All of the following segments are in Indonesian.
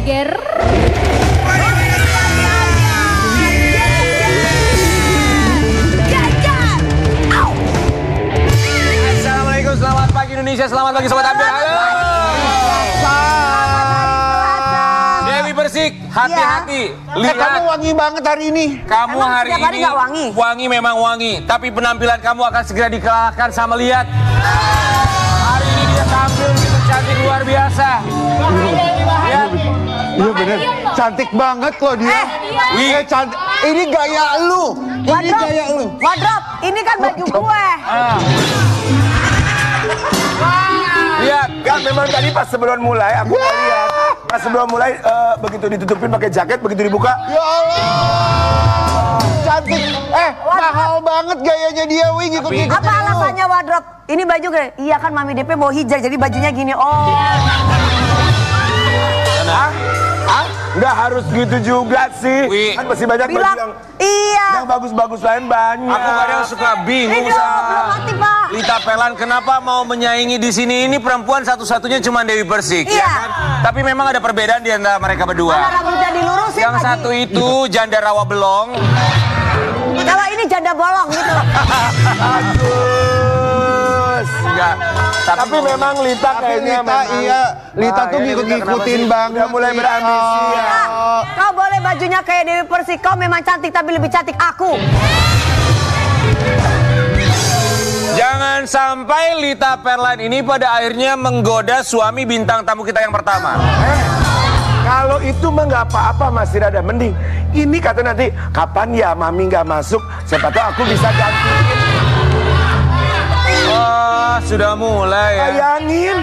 geger. Assalamualaikum, selamat pagi Indonesia, selamat pagi Sobat Ambiar. Halo. Dewi Persik, hati-hati. Lihat. Kamu wangi banget hari ini. Kamu Emang hari setiap hari ini nggak wangi? wangi memang wangi, tapi penampilan kamu akan segera dikalahkan sama Lihat. Hari ini dia tampil begitu cantik luar biasa. Lihat. Iya bener, cantik banget loh dia. Cantik. Ini gaya lu. Ini gaya lu. Wardrobe, ini kan baju gue. Lihat. Kan memang tadi pas sebelum mulai aku lihat. Pas sebelum mulai begitu ditutupin pakai jaket, begitu dibuka. Ya Allah. Cantik. Mahal banget gayanya dia, Wi. Ngikut-ngikut. Apa alasannya wardrobe? Ini baju gue. Iya kan Mami DP mau hijab, jadi bajunya gini. Oh. Nggak harus gitu juga sih. Wi. Kan masih banyak baju Bilang, iya. yang bagus-bagus lain banyak. Aku kadang suka bingung Belum sama mati, Pak. Lita Pelan, kenapa mau menyaingi di sini? Ini perempuan satu-satunya cuma Dewi Persik, Iya. ya kan? Tapi memang ada perbedaan di antara mereka berdua. Mana rambutnya dilurusin Yang lagi. satu itu janda rawa belong. Kalau ini janda bolong gitu. Enggak. Tapi memang Lita Tapi kayaknya Lita, memang. iya. Lita tuh Ini ngikut-ngikutin banget. Udah mulai berambisi ya. Kau boleh bajunya kayak Dewi Persik. Kau memang cantik tapi lebih cantik aku. Jangan sampai Lita Perlan ini pada akhirnya menggoda suami bintang tamu kita yang pertama. Kalau itu mah nggak apa-apa, masih ada mending. Ini kata nanti kapan ya Mami nggak masuk, siapa tahu aku bisa gantiin. Oh, sudah mulai ya. Bayangin.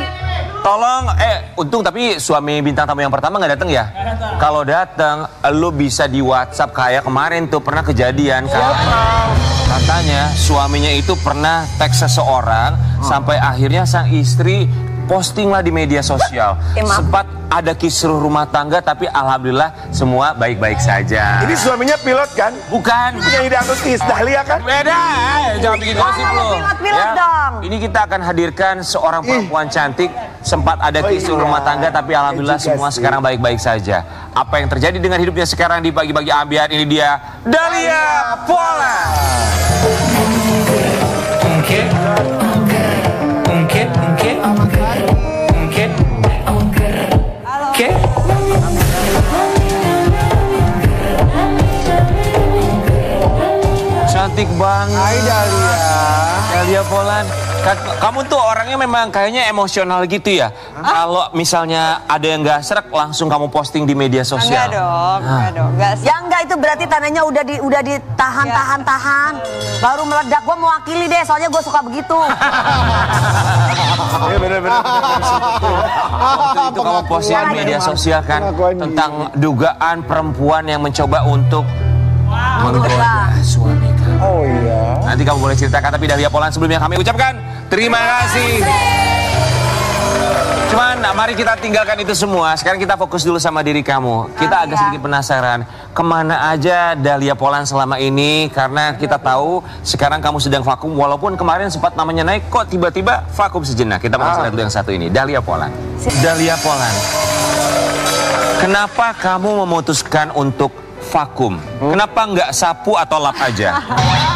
Tolong, untung tapi suami bintang tamu yang pertama nggak datang ya? Kalau datang, lo bisa di WhatsApp kayak kemarin tuh pernah kejadian kan? Katanya suaminya itu pernah teks seseorang sampai akhirnya sang istri posting lah di media sosial. Sempat ada kisruh rumah tangga tapi alhamdulillah semua baik-baik saja. Ini suaminya pilot kan? Bukan. Penyanyi dangdut Iis Dahlia kan? Beda, jangan bikin gosip lo. Pilot dong. Ini kita akan hadirkan seorang perempuan cantik. Sempat ada kisruh iya. rumah tangga tapi alhamdulillah Juga semua sih. sekarang baik-baik saja. Apa yang terjadi dengan hidupnya sekarang di pagi-pagi Ambiar? Ini dia Dahlia Polan. Cantik banget. Hai Dahlia. Dahlia Polan. Kamu tuh orangnya memang kayaknya emosional gitu ya. Kalau misalnya ada yang gak serak langsung kamu posting di media sosial. Enggak dong, enggak dong. Yang enggak itu berarti tandanya udah ditahan. Baru meledak. Gue mewakili deh, soalnya gue suka begitu. Iya bener-bener. Waktu itu kamu posting di media sosial kan tentang dugaan perempuan yang mencoba untuk menggoda suami kamu. Oh iya. Nanti kamu boleh ceritakan, tapi Dahlia Polan sebelumnya kami ucapkan terima kasih. Cuman mari kita tinggalkan itu semua. Sekarang kita fokus dulu sama diri kamu. Kita agak sedikit penasaran kemana aja Dahlia Polan selama ini, karena kita tahu sekarang kamu sedang vakum. Walaupun kemarin sempat namanya naik, kok tiba-tiba vakum sejenak. Kita mau lihat dulu yang satu ini, Dahlia Polan. Dahlia Polan, kenapa kamu memutuskan untuk vakum? Kenapa nggak sapu atau lap aja?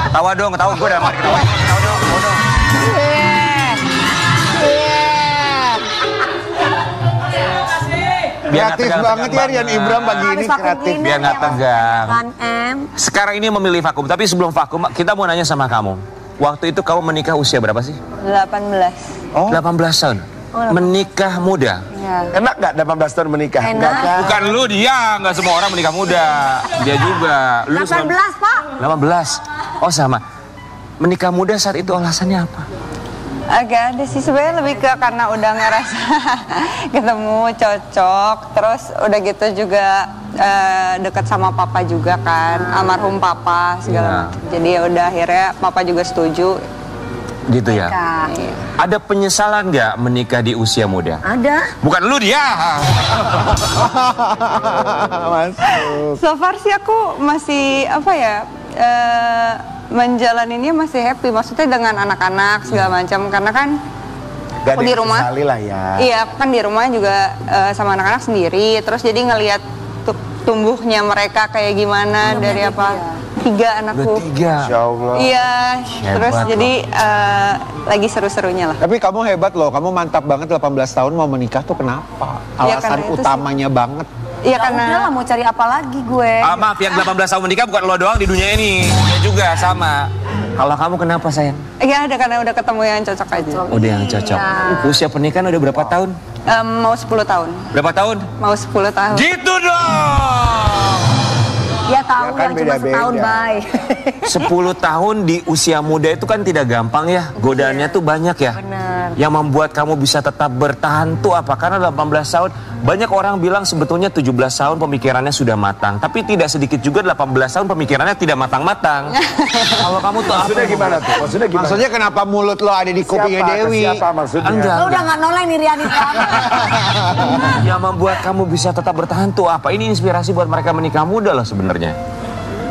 Ketawa dong, ketawa gue udah mari ketawa. Ketawa dong, ketawa dong. Kreatif banget ya Rian Ibram pagi ini, kreatif. Biar nggak tegang. Kan, Em. Sekarang ini memilih vakum, tapi sebelum vakum kita mau nanya sama kamu. Waktu itu kamu menikah usia berapa sih? 18. 18 tahun. Menikah muda. Ya. Enak nggak 18 tahun menikah? Enak. Nggak kan? Bukan lu, dia, nggak semua orang menikah muda. Dia juga. Lu 18, Pak. 18. Oh sama. Menikah muda saat itu alasannya apa? Agak ada sih sebenarnya, lebih ke karena udah ngerasa ketemu cocok, terus udah gitu juga deket sama papa juga kan, almarhum papa segala macam. Jadi ya udah akhirnya papa juga setuju. Gitu ya. Iya. Ada penyesalan nggak menikah di usia muda? Ada. Bukan lu, dia. So far sih aku masih apa ya, menjalaninnya masih happy, maksudnya dengan anak-anak segala macam, karena kan Gak aku di rumah. Sekali lah ya. Iya, aku kan di rumah juga sama anak-anak sendiri. Terus jadi ngelihat tumbuhnya mereka kayak gimana dari apa? 3 anakku. 3. Insya Allah. Iya, terus Hebat jadi lagi seru-serunya lah. Tapi kamu hebat loh, kamu mantap banget 18 tahun mau menikah tuh kenapa? Ya, Alasan karena itu utamanya banget. Iya Ya karena udahlah, mau cari apa lagi gue? Maaf, yang 18 tahun menikah bukan lo doang di dunia ini. Dia juga sama. Kalau kamu kenapa sayang? ya ada karena udah ketemu yang cocok aja. Udah yang cocok. Usia pernikahan udah berapa tahun? Mau 10 tahun. Berapa tahun? Mau 10 tahun. Gitu dong! Ya tahu Ya kan yang cuma beda-beda. setahun, Bay. 10 tahun di usia muda itu kan tidak gampang ya. Godaannya tuh banyak ya. Bener. Yang membuat kamu bisa tetap bertahan tuh apa? Karena 18 tahun, banyak orang bilang sebetulnya 17 tahun pemikirannya sudah matang. Tapi tidak sedikit juga 18 tahun pemikirannya tidak matang-matang. Kalau kamu tuh Maksudnya gimana tuh? Maksudnya gimana? Maksudnya kenapa mulut lo ada di kupingnya Siapa? Dewi? Siapa maksudnya? Enggak. Lo udah gak noleng nih Riani kamu. Yang membuat kamu bisa tetap bertahan tuh apa? Ini inspirasi buat mereka menikah muda loh sebenarnya.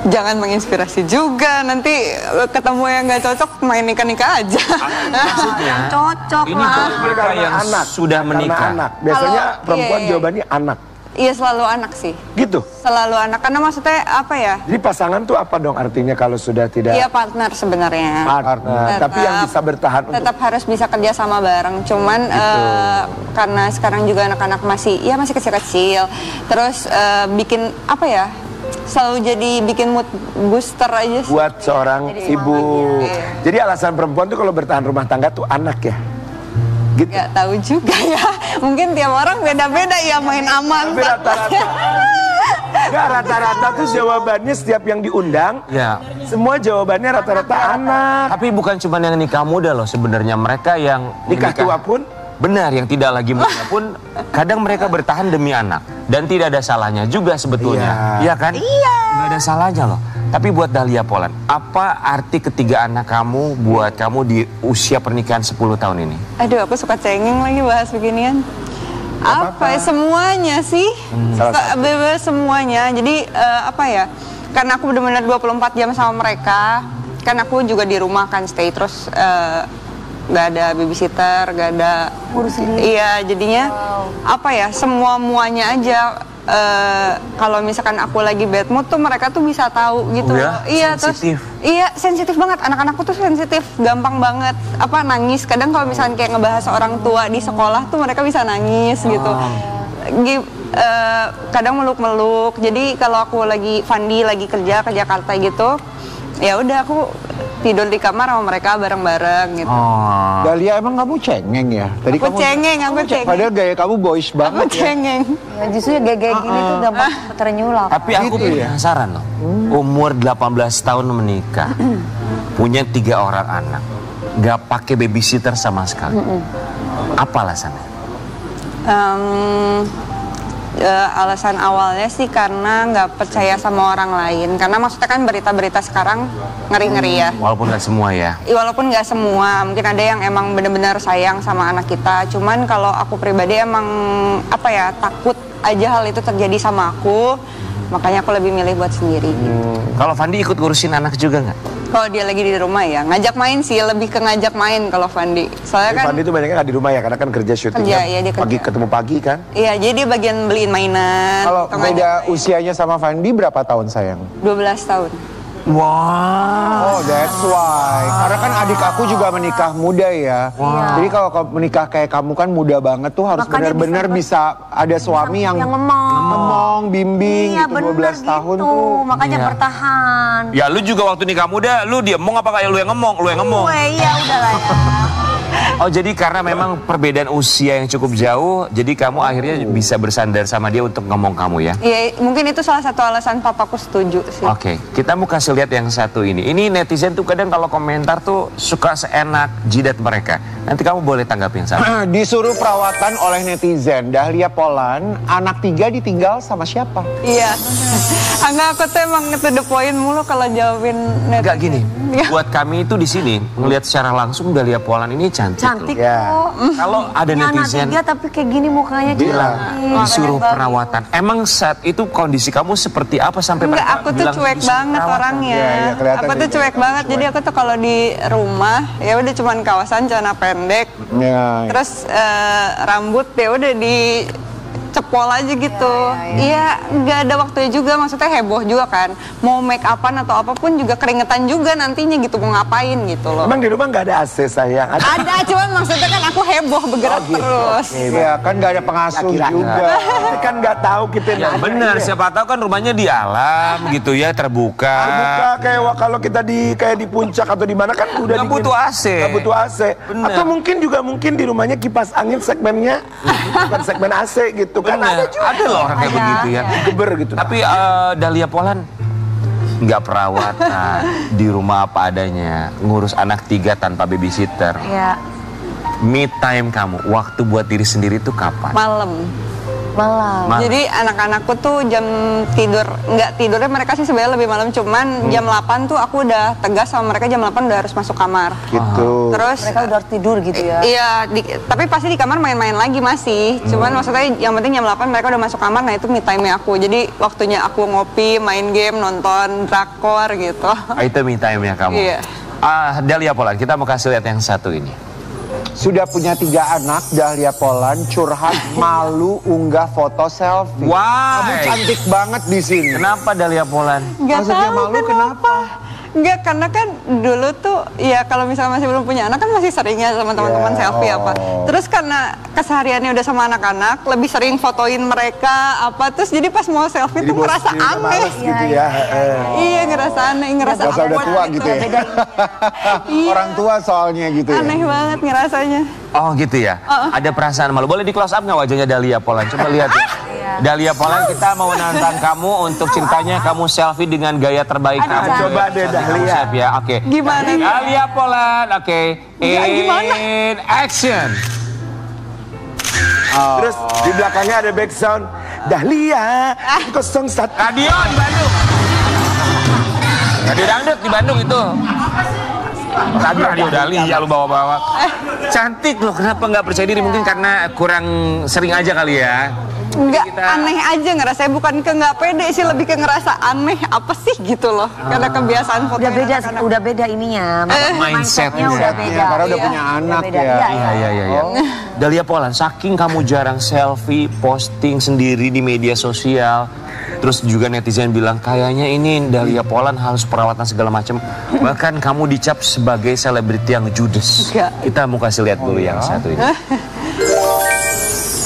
Jangan menginspirasi juga. Nanti ketemu yang nggak cocok main nikah-nikah aja. Maksudnya Cocok ini lah. buat mereka yang sudah Karena menikah. anak. Biasanya Kalau- perempuan iya. jawabannya anak. Iya selalu anak sih. Gitu. Selalu anak. Karena maksudnya apa ya? Jadi pasangan tuh apa dong artinya kalau sudah tidak Iya partner sebenarnya. partner. Tapi yang bisa bertahan untuk Tetap harus bisa kerja sama bareng. Cuman karena sekarang juga anak-anak masih kecil-kecil. Terus bikin apa ya? Selalu jadi bikin mood booster aja sih. buat seorang ibu. Jadi alasan perempuan tuh kalau bertahan rumah tangga tuh anak ya. Gitu. Gak tahu juga ya. Mungkin tiap orang beda-beda ya main aman. Tapi rata-rata Enggak, rata-rata tuh jawabannya setiap yang diundang, Ya. semua jawabannya rata-rata anak. Tapi bukan cuma yang nikah muda loh sebenarnya, mereka yang Nikah tua pun benar, yang tidak lagi muda pun kadang mereka bertahan demi anak dan tidak ada salahnya juga sebetulnya. Iya. Iya kan? Iya. Nggak ada salahnya loh. Tapi buat Dahlia Poland, apa arti ketiga anak kamu buat kamu di usia pernikahan 10 tahun ini? Aduh, aku suka cengeng lagi bahas beginian. Apa ya, semuanya sih? Bebas semuanya. Jadi apa ya? Karena aku benar-benar 24 jam sama mereka. Kan aku juga di rumah kan stay terus nggak ada babysitter, nggak ada Ngurus sendiri. Iya, jadinya apa ya? Muanya aja. Kalau misalkan aku lagi bad mood tuh mereka tuh bisa tahu gitu. Oh ya? Iya, Sensitif. terus iya sensitif banget. Anak-anakku tuh sensitif, gampang banget apa nangis. Kadang kalau misalkan kayak ngebahas orang tua di sekolah tuh mereka bisa nangis gitu. Kadang meluk-meluk. Jadi kalau aku lagi Fandi lagi kerja ke Jakarta gitu, ya udah aku tidur di kamar sama mereka bareng-bareng gitu. Oh. Dahlia, emang kamu cengeng ya? Tadi Aku cengeng, aku cengeng. Padahal gaya kamu boys Aku banget ya. cengeng. Ya, justru ya gege gini tuh gampang ternyulap. Tapi aku penasaran loh. Umur 18 tahun menikah, punya 3 orang anak, nggak pakai babysitter sama sekali. Apa alasannya? Alasan awalnya sih karena nggak percaya sama orang lain. Karena maksudnya kan berita-berita sekarang ngeri-ngeri ya. Walaupun nggak semua ya. Walaupun nggak semua, mungkin ada yang emang benar-benar sayang sama anak kita. Cuman kalau aku pribadi emang apa ya, takut aja hal itu terjadi sama aku. Makanya aku lebih milih buat sendiri. Kalau Fandi ikut ngurusin anak juga nggak? Kalau dia lagi di rumah ya, ngajak main sih, lebih ke ngajak main kalau Fandi. Soalnya kan Fandi tuh banyaknya nggak di rumah ya, karena kan kerja syutingnya Kerja, iya, dia kerja. pagi ketemu pagi kan. iya, jadi dia bagian beliin mainan. Kalau atau ngajak beda main. usianya sama Fandi berapa tahun sayang? 12 tahun. Wah. Oh, that's why. Karena kan adik aku juga menikah muda ya. Jadi kalau menikah kayak kamu kan muda banget tuh harus Makanya benar-benar bisa ada suami yang ngemong. bimbing Iya gitu, bener 12 tahun gitu. tuh. Makanya Iya. bertahan. Ya lu juga waktu nikah muda, lu diemong apa kayak lu yang ngemong? Lu yang ngemong. Gue iya udah lah ya. Oh jadi karena memang perbedaan usia yang cukup jauh, jadi kamu akhirnya bisa bersandar sama dia untuk ngomong kamu ya? Iya, mungkin itu salah satu alasan papaku setuju sih. Oke, kita mau kasih lihat yang satu ini. Ini netizen tuh kadang kalau komentar tuh suka seenak jidat mereka. Nanti kamu boleh tanggapin sama. Disuruh perawatan oleh netizen, Dahlia Poland, anak 3 ditinggal sama siapa? Iya. Enggak, aku tuh emang to the point mulu kalau jawabin Enggak gini, buat kami itu di sini ngelihat secara langsung Dahlia Poland ini cantik. Cantik loh. kok. Kalau ada Ini anak netizen 3 tapi kayak gini mukanya bilang cantik. disuruh perawatan. Emang saat itu kondisi kamu seperti apa sampai Enggak, mereka aku tuh bilang cuek disuruh banget perawatan? orangnya. Iya, kelihatan Aku tuh gitu. cuek banget. Jadi aku tuh kalau di rumah ya udah cuman kawasan celana pendek. Ya. Terus rambut ya udah dicepol aja gitu. Iya, nggak ada waktunya juga. Maksudnya heboh juga kan. Mau make upan atau apapun juga keringetan juga nantinya gitu. Mau ngapain gitu loh. Emang di rumah nggak ada AC sayang? Ada, cuman maksudnya kan aku heboh bergerak terus. Iya kan nggak ada pengasuh juga. Kita kan nggak tahu kita Ya nanya. benar, siapa tahu kan rumahnya di alam gitu ya, terbuka. Terbuka kayak kalau kita kayak di puncak atau di mana kan udah Nggak butuh AC. Nggak butuh AC. Bener. Atau mungkin di rumahnya kipas angin segmennya bukan segmen AC gitu kan. Benar, ada loh orang kayak begitu ya. Geber gitu. Tapi Dahlia Poland nggak perawatan, di rumah apa adanya, ngurus anak 3 tanpa babysitter. Iya. Me time kamu, waktu buat diri sendiri itu kapan? Malam. Malam. Malam. Jadi anak-anakku tuh jam tidur, nggak tidurnya mereka sih sebenarnya lebih malam, cuman jam 8 tuh aku udah tegas sama mereka, jam 8 udah harus masuk kamar. Gitu. Terus Mereka udah tidur gitu ya. iya, tapi pasti di kamar main-main lagi masih. Cuman maksudnya yang penting jam 8 mereka udah masuk kamar, nah itu me time aku. Jadi waktunya aku ngopi, main game, nonton drakor gitu. Itu me time ya kamu? Iya. Dahlia Poland, kita mau kasih lihat yang satu ini. Sudah punya 3 anak, Dahlia Poland curhat malu unggah foto selfie. Why? Kamu cantik banget di sini. Kenapa Dahlia Poland? Nggak Maksudnya tahu malu kenapa? Enggak, karena kan dulu tuh ya kalau misalnya masih belum punya anak kan masih seringnya sama teman-teman selfie apa. Terus karena kesehariannya udah sama anak-anak, lebih sering fotoin mereka apa, terus jadi pas mau selfie tuh ngerasa aneh. Gitu ya. Iya, ngerasa aneh, ngerasa Masa udah awkward tua gitu ya. Iya. Orang tua soalnya gitu ya. Aneh banget ngerasanya. Oh gitu ya? Ada perasaan malu. Boleh di close up nggak wajahnya Dahlia Poland? Coba lihat ya. Dahlia Poland, kita mau menantang kamu untuk ceritanya kamu selfie dengan gaya terbaik kamu. Coba deh Kamu Dahlia. siap ya, oke. Gimana nih? Dahlia Poland, oke. Ya, gimana? In action. Terus di belakangnya ada back sound Dahlia 01. Radio di Bandung. Radio dangdut di Bandung itu. Radio Dahlia lu bawa-bawa. Cantik loh, kenapa nggak percaya diri? Mungkin karena kurang sering aja kali ya. Enggak, Kita- aneh aja ngerasa, bukan ke nggak pede sih, lebih ke ngerasa aneh apa sih gitu loh. Karena kebiasaan foto Udah beda ininya. Mindsetnya. udah beda. Mindsetnya, karena udah Iya. punya anak beda. ya. Iya. Dahlia Poland, saking kamu jarang selfie, posting sendiri di media sosial, terus juga netizen bilang kayaknya ini Dahlia Poland harus perawatan segala macam. Bahkan kamu dicap sebagai selebriti yang judes. Enggak. Kita mau kasih lihat dulu yang satu ini.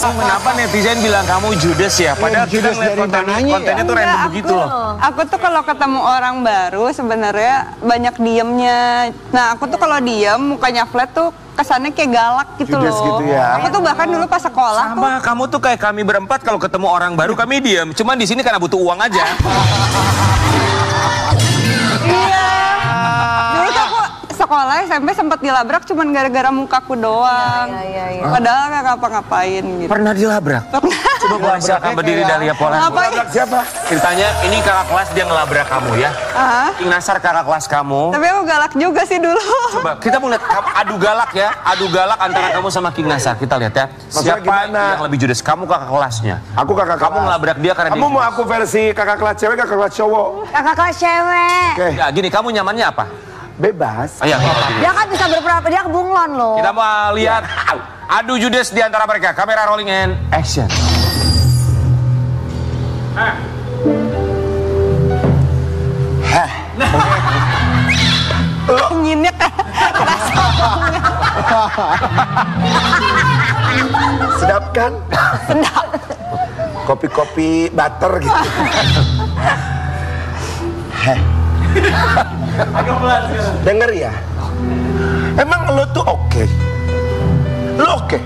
Kenapa netizen bilang kamu judes ya? Padahal kita judes ngeliat dari mananya ya? kontennya tuh random begitu loh. Aku tuh kalau ketemu orang baru sebenarnya banyak diemnya. Nah, aku tuh kalau diem mukanya flat tuh kesannya kayak galak gitu Judes loh. gitu ya. Aku tuh bahkan dulu pas sekolah tuh Sama, kamu tuh kayak kami berempat kalau ketemu orang baru kami diem. Cuman di sini karena butuh uang aja. iya. Dulu tuh aku sekolah SMP sempat dilabrak cuman gara-gara mukaku doang. Iya. Padahal nggak ngapa-ngapain gitu. Pernah dilabrak? Coba boleh silakan berdiri Dahlia Poland. Ngapain? Siapa? Ceritanya ini kakak kelas dia ngelabrak kamu ya. King Nasar kakak kelas kamu. Tapi aku galak juga sih dulu. Coba kita mau lihat adu galak ya. Adu galak antara kamu sama King Nasar. Kita lihat ya. Maksudnya Siapa gimana? yang lebih judes? Kamu kakak kelasnya. Aku kakak Kamu kelas. ngelabrak dia karena Kamu dia mau aku versi kakak kelas cewek, kakak kelas cowok? Kakak kelas cewek. Oke, Ya gini, kamu nyamannya apa? bebas. Oh, iya, gini. Dia kan bisa berpura-pura, dia bunglon loh. Kita mau lihat adu judes di antara mereka. Kamera rolling and action. Inginnya kan. Sedap kan? Sedap. Kopi-kopi butter gitu. Heh. Denger ya. Emang lo tuh oke? Lo oke?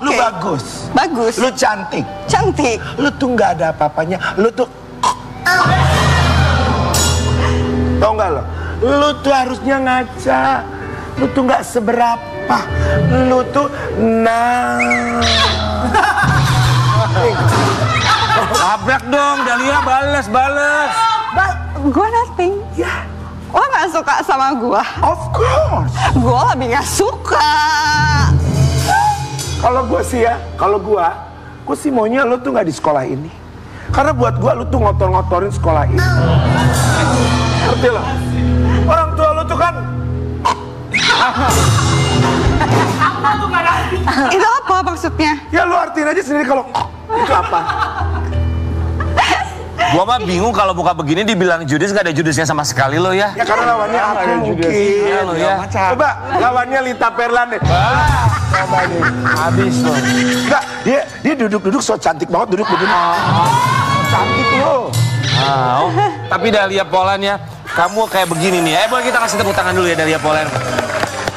Lu Oke. bagus. Bagus. Lu cantik. Cantik. Lu tuh nggak ada apa-apanya. Lu tuh tau nggak lo? Lu tuh harusnya ngaca. Lu tuh nggak seberapa. Lu tuh Labrak dong, Dahlia, bales. Gue nothing. Ya, Lo gak suka sama gue? Of course. Gue lebih gak suka. Kalau gue sih ya, gue sih maunya lo tuh nggak di sekolah ini. Karena buat gue lo tuh ngotor-ngotorin sekolah ini. Ngerti lo? Orang tua lo tuh kan. Itu apa maksudnya? Ya lo artiin aja sendiri kalau itu apa. Gua mah bingung kalau buka begini dibilang judes, gak ada judesnya sama sekali lo ya. Ya karena lawannya apa mungkin. Iya lo ya. Coba lawannya Lita Perlan deh. Coba nih. Habis lo. Enggak, dia duduk-duduk so cantik banget duduk begini. Cantik lo. Wow. Tapi Dahlia Polan ya, kamu kayak begini nih. Boleh kita kasih tepuk tangan dulu ya Dahlia Polan.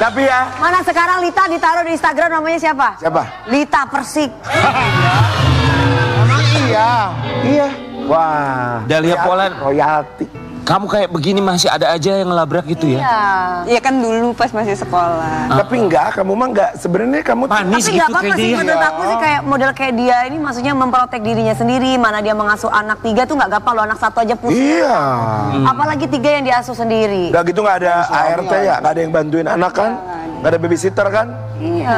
Tapi ya. Mana sekarang Lita ditaruh di Instagram namanya siapa? Siapa? Lita Persik. Emang iya. Wah. Dahlia Polan. Royalti. Kamu kayak begini masih ada aja yang ngelabrak gitu ya? Iya kan dulu pas masih sekolah. Tapi enggak, kamu mah enggak. Sebenarnya kamu Manis Tapi gitu gak apa-apa kayak sih, dia. menurut aku sih kayak model kayak dia ini maksudnya memprotek dirinya sendiri. Mana dia mengasuh anak 3 tuh gak gampang, lo anak 1 aja pusing. Iya. Apalagi 3 yang diasuh sendiri. Udah gitu nggak ada ART ya, nggak ada yang bantuin anak kan, nggak ada babysitter kan? Iya.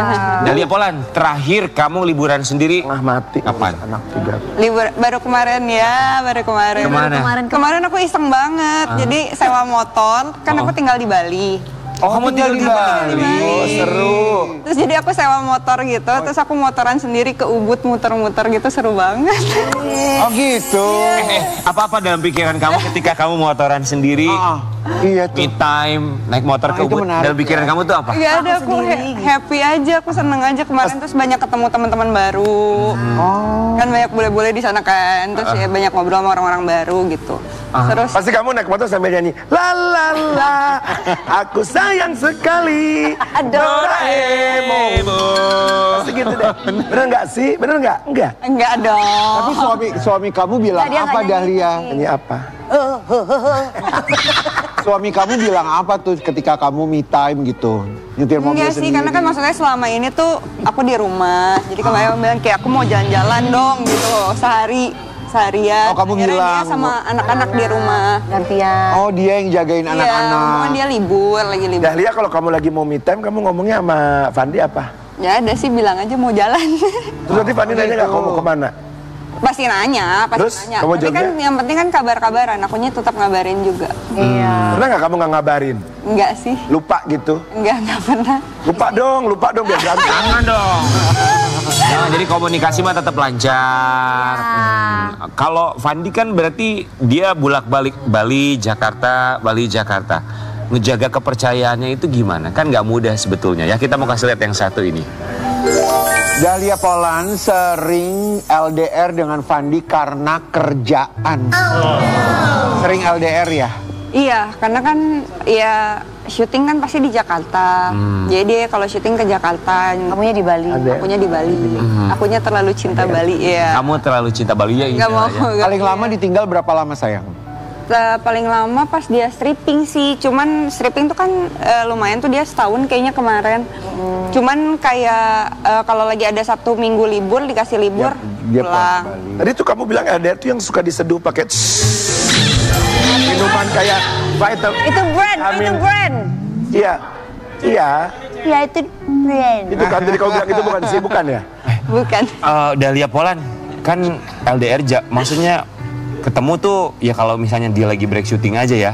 Dahlia Polan, terakhir kamu liburan sendiri Tengah mati. kapan? Anak 3. Libur baru kemarin ya, baru kemarin. Kemana? Kemarin aku iseng banget. Jadi sewa motor, kan aku tinggal di Bali. Oh, kamu tinggal di Bali. Oh seru. Terus jadi aku sewa motor gitu, terus aku motoran sendiri ke Ubud muter-muter gitu, seru banget. Oh gitu. Apa-apa dalam pikiran kamu ketika kamu motoran sendiri, Iya me tuh. time, naik motor ke itu Ubud, menarik dalam pikiran kamu tuh apa? Gak ada, aku happy aja, aku seneng aja kemarin. Terus banyak ketemu teman-teman baru. Kan banyak bule-bule di sana kan, terus ya banyak ngobrol sama orang-orang baru gitu. Terus Pasti kamu naik motor sambil nyanyi la la la, aku sayang sekali Doraemon. Pasti gitu deh. Bener nggak sih? Bener nggak? Enggak. enggak dong. Tapi suami kamu bilang Enggak, dia apa nggak nyanyi. Dahlia? Ini apa? Suami kamu bilang apa tuh ketika kamu me time gitu? Nyetir mobil Enggak sih, sendiri. karena kan maksudnya selama ini tuh aku di rumah. Jadi kemarin aku bilang kayak aku mau jalan-jalan dong gitu seharian. Oh, kamu Akhirnya bilang. dia sama anak-anak di rumah. Gantian. Oh, dia yang jagain Iya, anak-anak. kan dia lagi libur. Dahlia, kalau kamu lagi mau me time, kamu ngomongnya sama Fandi apa? Ya ada sih, bilang aja mau jalan. Terus nanti Fandi nanya nggak kamu mau kemana? Pasti nanya, pasti Terus, nanya. kamu Tapi kan jawabnya? yang penting kan kabar-kabaran, akunya tetap ngabarin juga. Iya. Pernah nggak kamu nggak ngabarin? Enggak sih, Lupa gitu? enggak pernah. Lupa dong biar ganteng. Jangan dong. Jangan, jadi komunikasi mah tetap lancar. Kalau Fandi kan berarti dia bolak-balik Bali, Jakarta. Ngejaga kepercayaannya itu gimana? Kan nggak mudah sebetulnya ya. Kita mau kasih lihat yang satu ini. Dahlia Polan sering LDR dengan Fandi karena kerjaan. Sering LDR ya? Iya, karena kan ya syuting kan pasti di Jakarta. Jadi dia kalau syuting ke Jakarta, Kamunya di Bali. akunya di Bali. Akunya terlalu cinta Bali, ya. Kamu terlalu cinta Bali ya? Nggak mau. ya? Paling lama ditinggal berapa lama sayang? Paling lama pas dia stripping sih, cuman stripping tuh kan lumayan tuh, dia setahun kayaknya kemarin. Cuman kayak kalau lagi ada Sabtu Minggu libur, dikasih libur, Dia pulang. Tadi tuh kamu bilang LDR tuh yang suka diseduh pakai minuman kayak Vital. Itu brand, Amin. itu brand. Iya. Ya itu brand. Itu kan tadi kau bilang itu bukan sih, bukan ya? Bukan. Dahlia Polan, kan LDR, maksudnya ketemu tuh ya kalau misalnya dia lagi break syuting aja ya.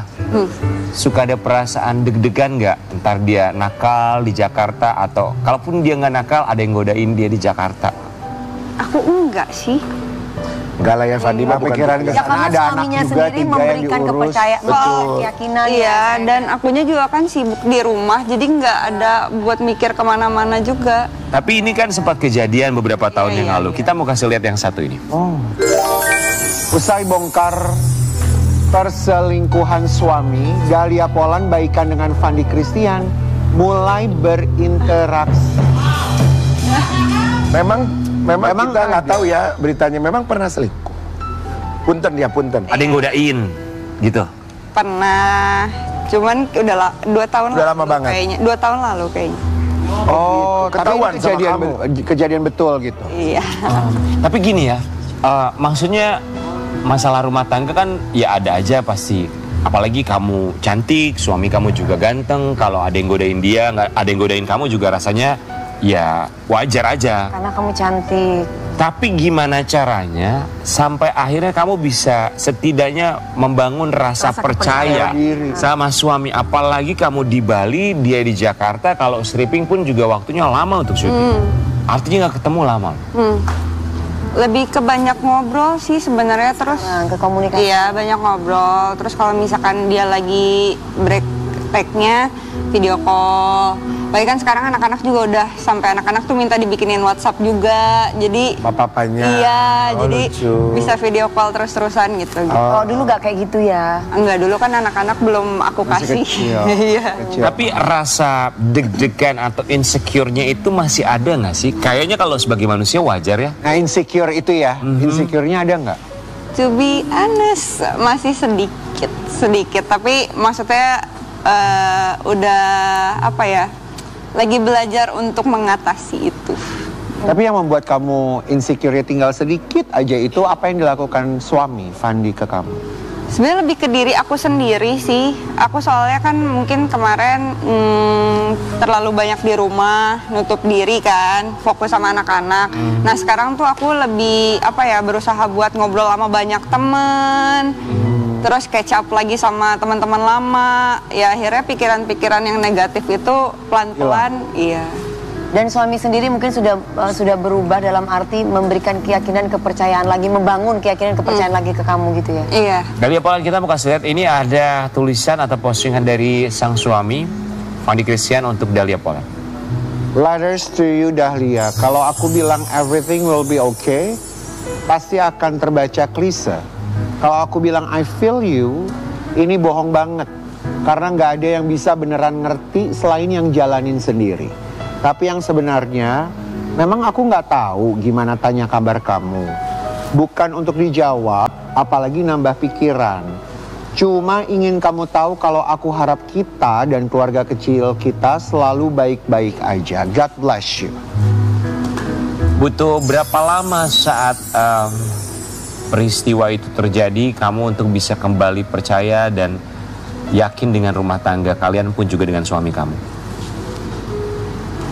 Suka ada perasaan deg-degan nggak? Ntar dia nakal di Jakarta, atau kalaupun dia nggak nakal ada yang godain dia di Jakarta. Aku enggak sih. Enggak lah ya, Fandi mah bukan Pikiran gitu. ke Ya sana karena ada anak suaminya juga, sendiri 3 yang memberikan diurus. kepercayaan, keyakinan. Iya, ya. dan akunya juga kan sibuk di rumah, jadi nggak ada buat mikir kemana-mana juga. Tapi ini kan sempat kejadian beberapa tahun yang iya, lalu. Kita mau kasih lihat yang satu ini. Usai bongkar perselingkuhan suami, Dahlia Polan baikan dengan Fandi Christian mulai berinteraksi. Memang Memang kita nggak ada. tahu ya beritanya. Memang pernah selingkuh. Punten ya, punten. Ada yang godain, gitu. Pernah, cuman udah 2 tahun Udah lalu lama banget. kayaknya. 2 tahun lalu kayaknya. Oh, tapi Ketahuan ini sama kejadian betul gitu. Iya. Tapi gini ya, maksudnya masalah rumah tangga kan ya ada aja pasti apalagi kamu cantik, suami kamu juga ganteng. Kalau ada yang godain dia, nggak ada yang godain kamu juga rasanya ya wajar aja. Karena kamu cantik. Tapi gimana caranya sampai akhirnya kamu bisa setidaknya membangun rasa percaya sama suami. Apalagi kamu di Bali, dia di Jakarta. Kalau stripping pun juga waktunya lama untuk syuting. Artinya nggak ketemu lama. Lebih ke banyak ngobrol sih sebenarnya, terus ke komunikasi. Iya, banyak ngobrol. Terus kalau misalkan dia lagi break take-nya, video call. Apalagi kan sekarang anak-anak juga udah sampai anak-anak tuh minta dibikinin WhatsApp juga. Jadi papanya. Iya, jadi lucu. bisa video call terus-terusan gitu. Oh, dulu gak kayak gitu ya? Enggak, dulu kan anak-anak belum aku Masih kasih. kecil. Iya. Tapi rasa deg-degan atau insecure-nya itu masih ada nggak sih? Kayaknya kalau sebagai manusia wajar ya. Nah, insecure itu ya, insecure-nya ada nggak? To be honest, masih sedikit. Tapi maksudnya udah apa ya? Lagi belajar untuk mengatasi itu. Tapi yang membuat kamu insecure tinggal sedikit aja itu apa yang dilakukan suami Fandi ke kamu? Sebenarnya lebih ke diri aku sendiri sih. Aku soalnya kan mungkin kemarin terlalu banyak di rumah, nutup diri kan, fokus sama anak-anak. Nah sekarang tuh aku lebih apa ya, berusaha buat ngobrol sama banyak temen. Terus catch up lagi sama teman-teman lama. Ya akhirnya pikiran-pikiran yang negatif itu pelan-pelan, iya. Dan suami sendiri mungkin sudah berubah dalam arti memberikan keyakinan, kepercayaan lagi, membangun keyakinan, kepercayaan lagi ke kamu gitu ya? Iya. Dahlia Polan, kita mau kasih lihat ini ada tulisan atau postingan dari sang suami Fandi Christian untuk Dahlia Polan. Letters to you Dahlia, kalau aku bilang everything will be okay, pasti akan terbaca klise. Kalau aku bilang I feel you, ini bohong banget. Karena nggak ada yang bisa beneran ngerti selain yang jalanin sendiri. Tapi yang sebenarnya, memang aku nggak tahu gimana tanya kabar kamu. Bukan untuk dijawab, apalagi nambah pikiran. Cuma ingin kamu tahu kalau aku harap kita dan keluarga kecil kita selalu baik-baik aja. God bless you. Butuh berapa lama saat peristiwa itu terjadi kamu untuk bisa kembali percaya dan yakin dengan rumah tangga kalian pun juga dengan suami kamu?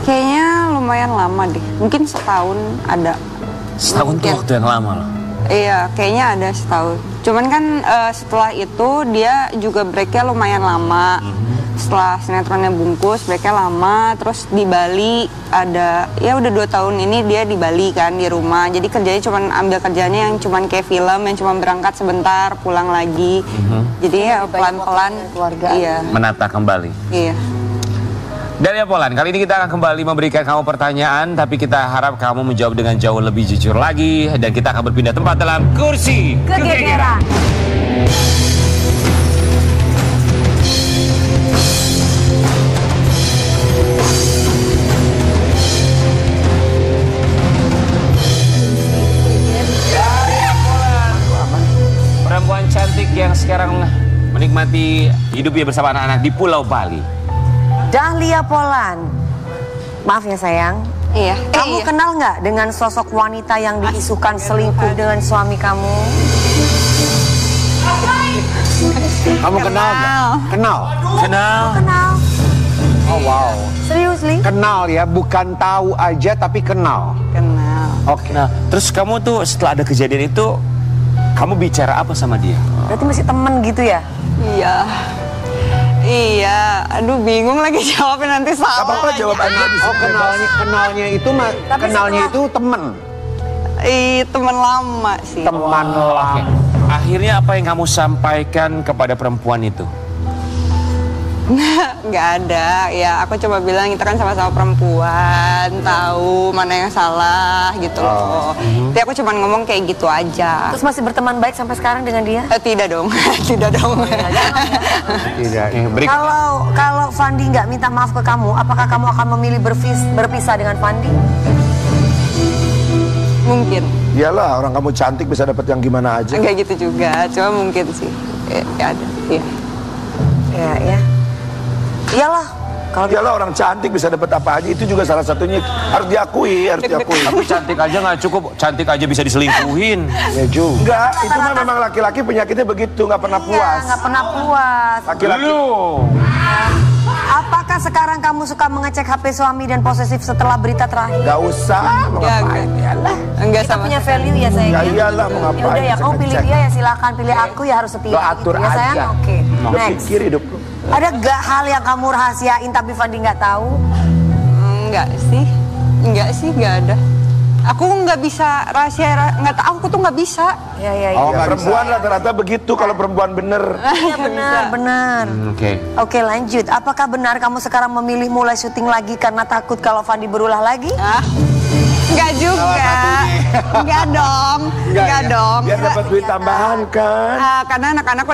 Kayaknya lumayan lama deh. Mungkin setahun ada. Setahun tuh waktu yang lama loh. Iya, kayaknya ada setahun. Cuman kan setelah itu dia juga breaknya lumayan lama. Setelah sinetronnya bungkus, breaknya lama. Terus di Bali ada, ya udah 2 tahun ini dia di Bali kan, di rumah. Jadi kerjanya cuman ambil kerjanya yang cuman kayak film, yang cuman berangkat sebentar, pulang lagi. Jadi ya pelan-pelan keluarga. Iya. Menata kembali. Iya. Dahlia Polan, kali ini kita akan kembali memberikan kamu pertanyaan, tapi kita harap kamu menjawab dengan jauh lebih jujur lagi, dan kita akan berpindah tempat dalam kursi kegegeran. Perempuan cantik yang sekarang menikmati hidupnya bersama anak-anak di Pulau Bali. Dahlia Polan, maaf ya sayang. Iya. Kamu kenal nggak dengan sosok wanita yang diisukan selingkuh dengan suami kamu? Kamu kenal nggak? Kenal? Kenal. Kenal. Oh wow. Seriously? Kenal ya, bukan tahu aja tapi kenal. Kenal. Oke. Nah, terus kamu tuh setelah ada kejadian itu, kamu bicara apa sama dia? Berarti masih temen gitu ya? Iya. Iya, aduh bingung lagi jawabnya, nanti salah. Apa-apa jawab aja di Oh, kenalnya itu temen. Teman lama sih. Teman lama. Akhirnya apa yang kamu sampaikan kepada perempuan itu? Nggak ada, ya aku coba bilang kita kan sama-sama perempuan, tahu mana yang salah gitu loh. Tapi aku cuma ngomong kayak gitu aja. Terus masih berteman baik sampai sekarang dengan dia? Tidak dong, tidak dong. Tidak. Kalau Fandi nggak minta maaf ke kamu, apakah kamu akan memilih berpisah dengan Fandi? Mungkin. Iyalah, orang kamu cantik bisa dapat yang gimana aja. Enggak gitu juga, cuma mungkin sih. Ya ada, iya. Ya. Iyalah, Kalau Iyalah orang cantik bisa dapat apa aja, itu juga salah satunya harus diakui, Tapi cantik aja nggak cukup, cantik aja bisa diselingkuhin. Ya juga. Enggak, itu mah memang laki-laki penyakitnya begitu, nggak pernah Iya, puas. nggak pernah puas. Laki-laki. Apakah sekarang kamu suka mengecek HP suami dan posesif setelah berita terakhir? Nggak usah, mau Ya, ngapain? Iyalah. Enggak Kita sama punya value ya sayang. Ya iyalah, mau Ya ngapain? udah ya, kamu pilih Cek-cek. dia ya silakan, pilih aku ya harus setia. Lo atur gitu ya sayang. aja. Oke. Lo Next. pikir hidup lo. Ada gak hal yang kamu rahasiain tapi Fandi nggak tahu? Enggak sih, nggak ada. Aku nggak bisa nggak tahu, aku tuh nggak bisa. Ya ya Oh, ya. nggak Perempuan rata-rata begitu kalau perempuan bener. Iya benar. Oke. Oke lanjut. Apakah benar kamu sekarang memilih mulai syuting lagi karena takut kalau Fandi berulah lagi? Enggak juga. Enggak dong. Biar dapat duit tambahan kan. Karena anak-anak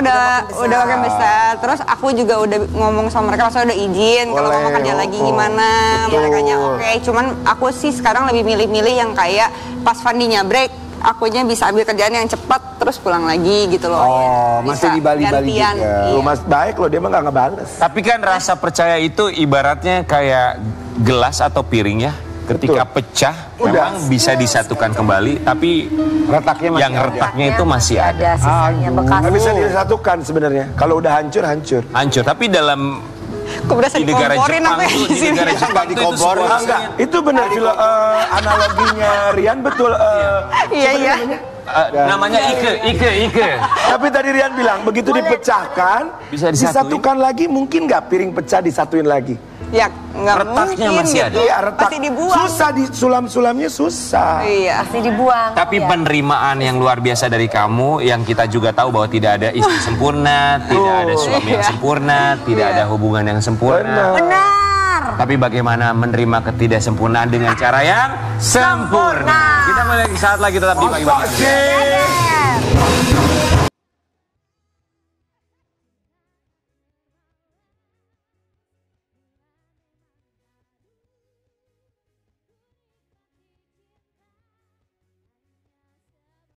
udah makin besar. Terus aku juga udah ngomong sama mereka, maksudnya udah izin kalau Boleh, mau kerja lagi oh, gimana. betul. Merekanya oke. Cuman aku sih sekarang lebih milih-milih yang kayak pas Fandinya break, akunya bisa ambil kerjaan yang cepat terus pulang lagi gitu loh. Oh, Bisa masih di Bali-Bali gantian, juga. iya. Lu mas baik loh, dia mah nggak ngebales. Tapi kan rasa percaya itu ibaratnya kayak gelas atau piring ya. Ketika pecah, Udah. memang bisa disatukan kembali, tapi Retaknya masih yang ada. retaknya itu masih ada. Sisanya bekas. Nggak bisa disatukan sebenarnya. Kalau udah hancur, hancur. Hancur, tapi dalam Kok berasa di negara dikomporin Jepang apa ya tuh, di di sini? negara Jepang tuh itu dikomporin. sebuah Enggak, itu benar analoginya Rian betul. Iya. namanya Ike. Tapi tadi Rian bilang begitu dipecahkan, Bisa disatuin. disatukan lagi, mungkin nggak piring pecah disatuin lagi. Ya nggak Retaknya mungkin masih gitu. ada. Iya, retak. Pasti dibuang. Susah di sulam-sulamnya susah. Iya. Pasti dibuang. Tapi Ya. penerimaan yang luar biasa dari kamu, yang kita juga tahu bahwa tidak ada istri sempurna, tidak ada suami yang Iya. sempurna, tidak ada hubungan yang sempurna. Benar. Tapi bagaimana menerima ketidaksempurnaan dengan cara yang sempurna. Kita mulai saat lagi tetap di pagi-pagi. Asik.